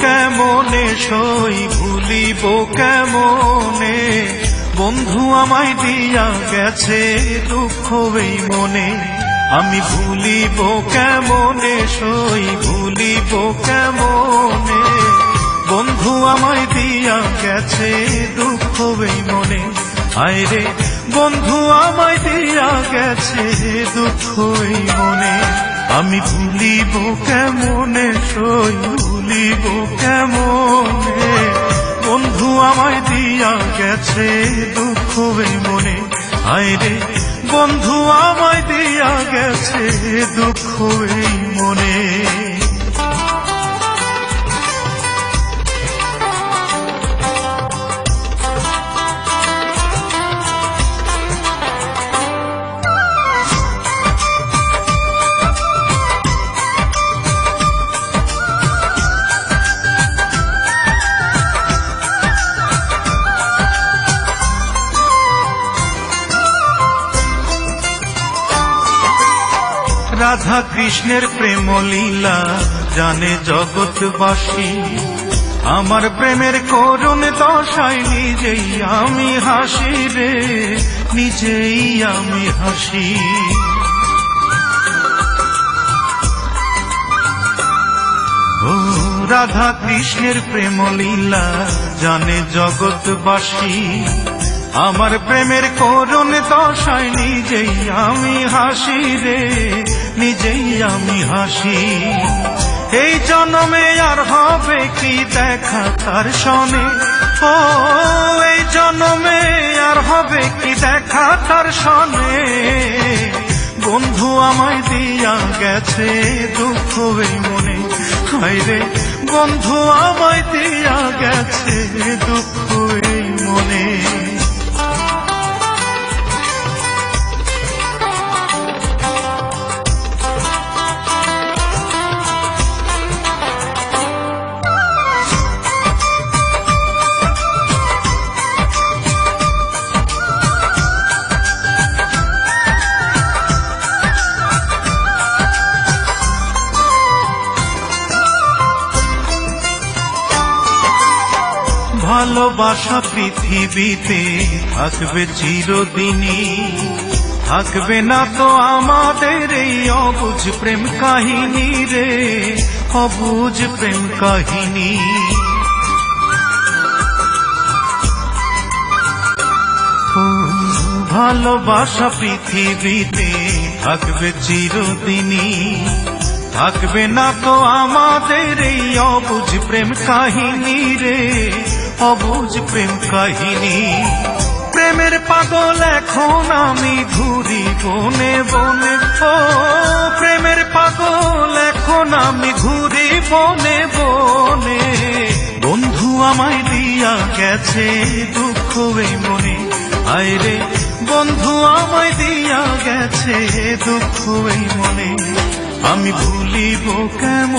কেমনে সই ভুলিব কেমনে, বন্ধু আমায় দিয়া গেছে দুঃখ এই মনে। আমি ভুলিব কেমনে সই ভুলিব কেমনে, বন্ধু আমায় দিয়া গেছে দুঃখ এই মনে। আয়রে বন্ধু আমায় দিয়া গেছে দুঃখ এই মনে। আমি ভুলিব কেমনে সই ভুলিব কেমনে, বন্ধু আমায় দিয়া গেছে দুঃখ এই মনে। আয়রে বন্ধু আমায় দিয়া গেছে দুঃখ এই মনে। রাধা কৃষ্ণের প্রেম লীলা জানে জগৎবাসী, আমার প্রেমের করুণ দশায় নিজেই আমি হাসি রে, নিজেই আমি হাসি। ও রাধা কৃষ্ণের প্রেম লীলা জানে জগৎবাসী, আমার প্রেমের করুণ দশায় নিজেই আমি হাসি রে, নিজেই আমি হাসি। এই জন্মে আর হবে কি দেখা তার সনে, ও এই জন্মে আর হবে কি দেখা তার সনে, বন্ধু আমায় দিয়া গেছে দুঃখ এই মনে। হায়রে বন্ধু আমায় দিয়া গেছে দুঃখ এই মনে। ভালোবাসা পৃথিবীতে থাকবে চিরদিনই, থাকবে না তো আমাদের এই অবুঝ প্রেম কাহিনী রে, অবুঝ প্রেম কাহিনী। ভালোবাসা পৃথিবীতে থাকবে চিরদিনই, থাকবে না তো আমাদের এই অবুঝ প্রেম কাহিনী রে, অবুঝ প্রেম কাহিনী। প্রেমের পাগল এখন আমি ঘুরি বনে বনে, ও প্রেমের পাগল এখন আমি ঘুরি বনে বনে, বন্ধু আমায় দিয়া গেছে দুঃখ এই মনে। আয়রে বন্ধু আমায় দিয়া গেছে দুঃখ এই মনে। আমি ভুলিব কেমন